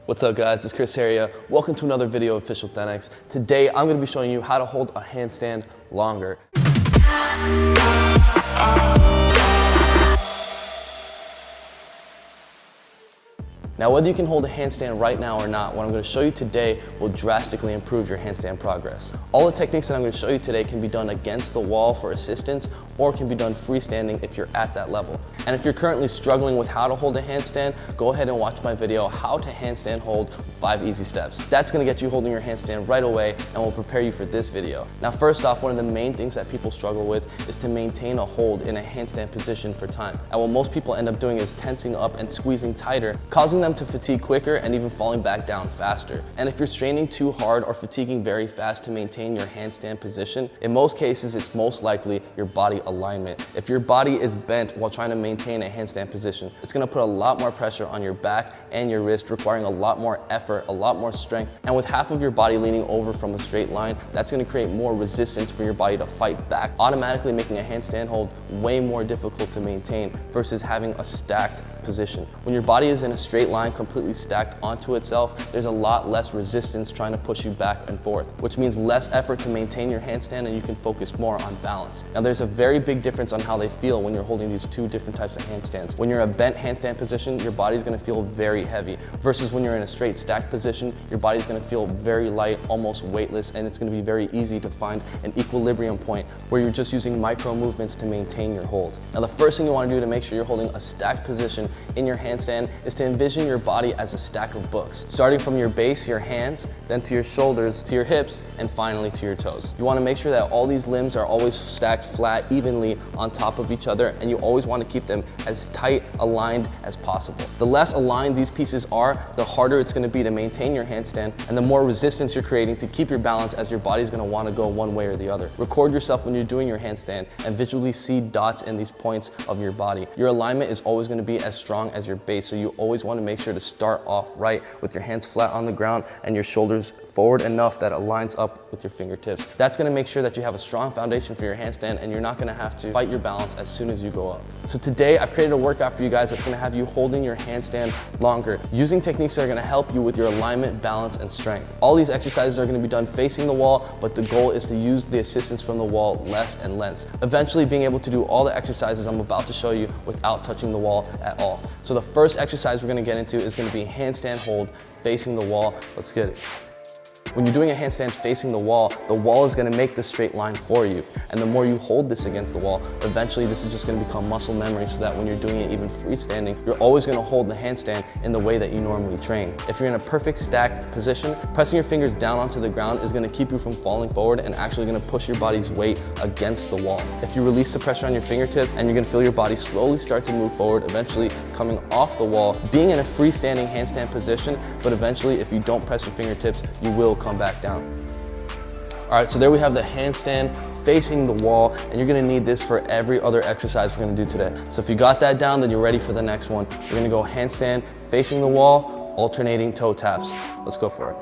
What's up guys, it's Chris here. Welcome to another video of Official Thenx. Today I'm going to be showing you how to hold a handstand longer. Now whether you can hold a handstand right now or not, what I'm going to show you today will drastically improve your handstand progress. All the techniques that I'm going to show you today can be done against the wall for assistance or can be done freestanding if you're at that level. And if you're currently struggling with how to hold a handstand, go ahead and watch my video, How to Handstand Hold 5 Easy Steps. That's going to get you holding your handstand right away and will prepare you for this video. Now first off, one of the main things that people struggle with is to maintain a hold in a handstand position for time. And what most people end up doing is tensing up and squeezing tighter, causing them to fatigue quicker and even falling back down faster. And if you're straining too hard or fatiguing very fast to maintain your handstand position, in most cases it's most likely your body alignment. If your body is bent while trying to maintain a handstand position, it's going to put a lot more pressure on your back and your wrist, requiring a lot more effort, a lot more strength. And with half of your body leaning over from a straight line, that's going to create more resistance for your body to fight back, automatically making a handstand hold way more difficult to maintain versus having a stacked position. When your body is in a straight line completely stacked onto itself, there's a lot less resistance trying to push you back and forth, which means less effort to maintain your handstand and you can focus more on balance. Now there's a very big difference on how they feel when you're holding these two different types of handstands. When you're in a bent handstand position, your body's going to feel very heavy, versus when you're in a straight stacked position, your body's going to feel very light, almost weightless, and it's going to be very easy to find an equilibrium point where you're just using micro movements to maintain your hold. Now the first thing you want to do to make sure you're holding a stacked position in your handstand is to envision your body as a stack of books, starting from your base, your hands, then to your shoulders, to your hips, and finally to your toes. You want to make sure that all these limbs are always stacked flat evenly on top of each other, and you always want to keep them as tight aligned as possible. The less aligned these pieces are, the harder it's going to be to maintain your handstand and the more resistance you're creating to keep your balance, as your body's going to want to go one way or the other. Record yourself when you're doing your handstand and visually see dots in these points of your body. Your alignment is always going to be as strong as your base, so you always want to make sure to start off right with your hands flat on the ground and your shoulders forward enough that it lines up with your fingertips. That's going to make sure that you have a strong foundation for your handstand and you're not going to have to fight your balance as soon as you go up. So today I've created a workout for you guys that's going to have you holding your handstand longer, using techniques that are going to help you with your alignment, balance, and strength. All these exercises are going to be done facing the wall, but the goal is to use the assistance from the wall less and less, eventually being able to do all the exercises I'm about to show you without touching the wall at all. So the first exercise we're going to get into is going to be handstand hold facing the wall. Let's get it. When you're doing a handstand facing the wall is going to make the straight line for you. And the more you hold this against the wall, eventually this is just going to become muscle memory, so that when you're doing it even freestanding, you're always going to hold the handstand in the way that you normally train. If you're in a perfect stacked position, pressing your fingers down onto the ground is going to keep you from falling forward and actually going to push your body's weight against the wall. If you release the pressure on your fingertips, and you're going to feel your body slowly start to move forward, eventually coming off the wall, being in a freestanding handstand position, but eventually if you don't press your fingertips, you will come back down. All right, so there we have the handstand facing the wall, and you're gonna need this for every other exercise we're gonna do today. So if you got that down, then you're ready for the next one. We're gonna go handstand facing the wall, alternating toe taps. Let's go for it.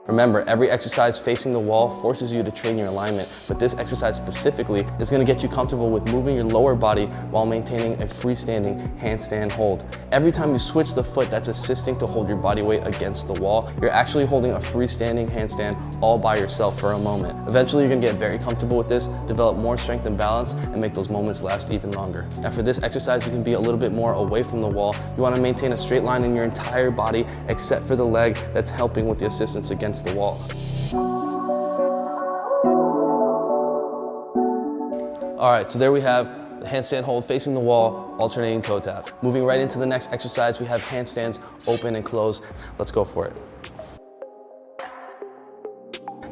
Remember, every exercise facing the wall forces you to train your alignment, but this exercise specifically is going to get you comfortable with moving your lower body while maintaining a freestanding handstand hold. Every time you switch the foot that's assisting to hold your body weight against the wall, you're actually holding a freestanding handstand all by yourself for a moment. Eventually, you're going to get very comfortable with this, develop more strength and balance, and make those moments last even longer. Now for this exercise, you can be a little bit more away from the wall. You want to maintain a straight line in your entire body except for the leg that's helping with the assistance against the wall. All right, so there we have the handstand hold facing the wall, alternating toe tap. Moving right into the next exercise, we have handstands open and close. Let's go for it.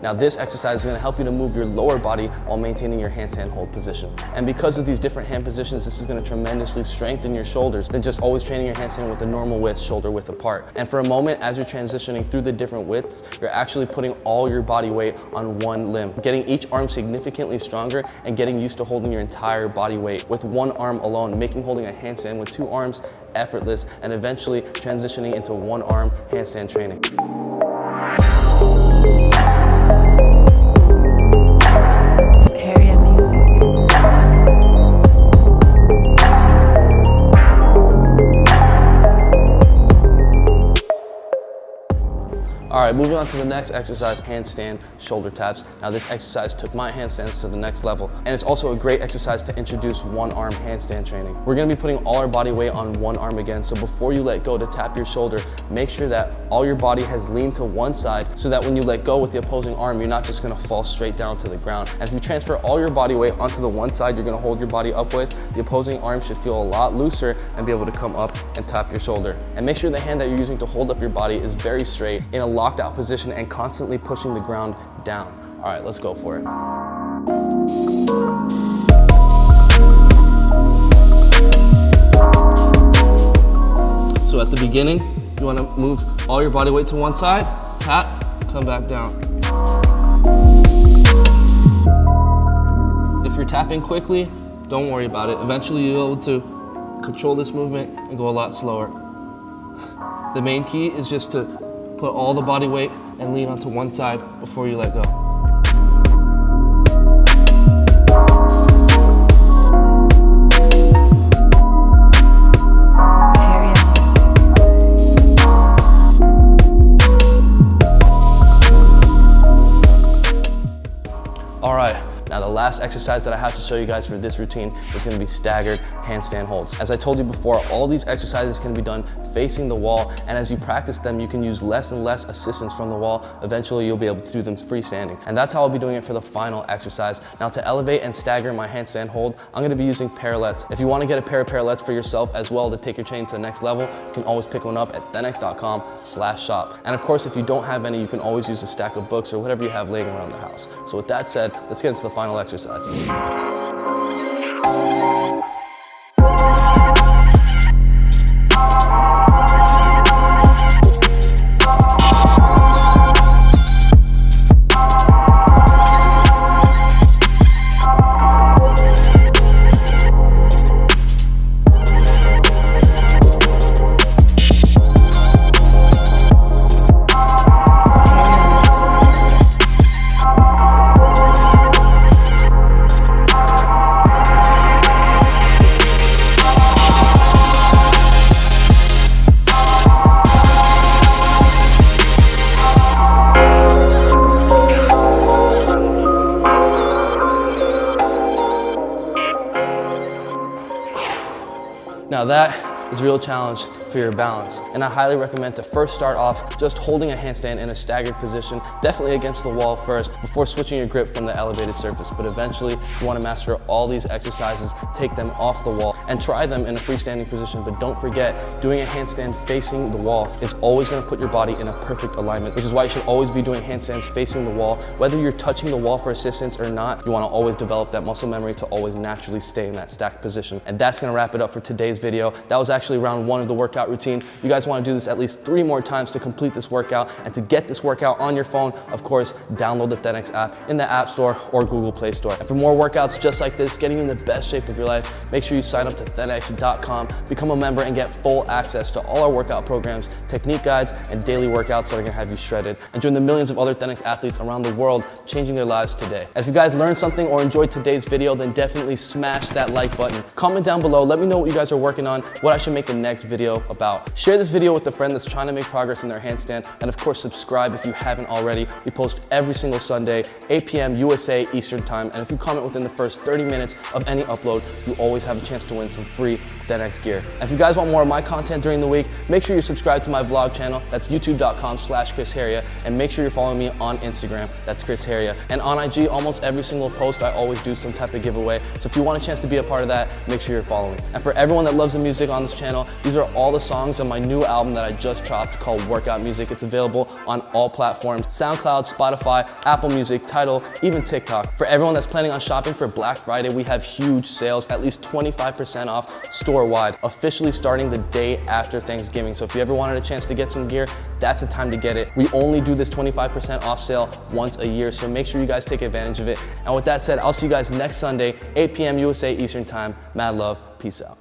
Now this exercise is going to help you to move your lower body while maintaining your handstand hold position. And because of these different hand positions, this is going to tremendously strengthen your shoulders than just always training your handstand with a normal width, shoulder width apart. And for a moment, as you're transitioning through the different widths, you're actually putting all your body weight on one limb, getting each arm significantly stronger and getting used to holding your entire body weight with one arm alone, making holding a handstand with two arms effortless, and eventually transitioning into one arm handstand training. right, moving on to the next exercise, handstand shoulder taps. Now this exercise took my handstands to the next level, and it's also a great exercise to introduce one-arm handstand training. We're gonna be putting all our body weight on one arm again, so before you let go to tap your shoulder, make sure that all your body has leaned to one side so that when you let go with the opposing arm, you're not just gonna fall straight down to the ground. And if you transfer all your body weight onto the one side you're gonna hold your body up with, the opposing arm should feel a lot looser and be able to come up and tap your shoulder. And make sure the hand that you're using to hold up your body is very straight in a locked out position and constantly pushing the ground down. All right, let's go for it. So at the beginning, you wanna move all your body weight to one side, tap, come back down. If you're tapping quickly, don't worry about it. Eventually you'll be able to control this movement and go a lot slower. The main key is just to put all the body weight and lean onto one side before you let go. All right. Now the last exercise that I have to show you guys for this routine is gonna be staggered handstand holds. As I told you before, all these exercises can be done facing the wall, and as you practice them, you can use less and less assistance from the wall. Eventually, you'll be able to do them freestanding. And that's how I'll be doing it for the final exercise. Now to elevate and stagger my handstand hold, I'm gonna be using parallettes. If you wanna get a pair of parallettes for yourself as well to take your training to the next level, you can always pick one up at thenx.com/shop. And of course, if you don't have any, you can always use a stack of books or whatever you have laying around the house. So with that said, let's get into the final exercise. Now that is a real challenge for your balance, and I highly recommend to first start off just holding a handstand in a staggered position, definitely against the wall first, before switching your grip from the elevated surface. But eventually, you want to master all these exercises, take them off the wall, and try them in a freestanding position. But don't forget, doing a handstand facing the wall is always going to put your body in a perfect alignment, which is why you should always be doing handstands facing the wall. Whether you're touching the wall for assistance or not, you want to always develop that muscle memory to always naturally stay in that stacked position. And that's going to wrap it up for today's video. That was actually round one of the workout routine. You guys want to do this at least 3 more times to complete this workout. And to get this workout on your phone, of course, download the Thenx app in the App Store or Google Play Store. And for more workouts just like this, getting you in the best shape of your life, make sure you sign up to Thenx.com, become a member, and get full access to all our workout programs, technique guides, and daily workouts that are gonna have you shredded. And join the millions of other Thenx athletes around the world changing their lives today. And if you guys learned something or enjoyed today's video, then definitely smash that like button. Comment down below, let me know what you guys are working on, what I should make the next video about. Share this video with a friend that's trying to make progress in their handstand, and of course subscribe if you haven't already. We post every single Sunday, 8 p.m. USA Eastern Time, and if you comment within the first 30 minutes of any upload, you always have a chance to win some free Thenx gear. And if you guys want more of my content during the week, make sure you subscribe to my vlog channel. That's youtube.com/ChrisHeria, and make sure you're following me on Instagram. That's Chris Heria. And on IG, almost every single post, I always do some type of giveaway. So if you want a chance to be a part of that, make sure you're following. And for everyone that loves the music on this channel, these are all the songs on my new album that I just dropped called Workout Music. It's available on all platforms: SoundCloud, Spotify, Apple Music, Tidal, even TikTok. For everyone that's planning on shopping for Black Friday, we have huge sales, at least 25% off store-wide, officially starting the day after Thanksgiving. So if you ever wanted a chance to get some gear, that's the time to get it. We only do this 25% off sale once a year, so make sure you guys take advantage of it. And with that said, I'll see you guys next Sunday, 8 p.m. USA Eastern Time. Mad love, peace out.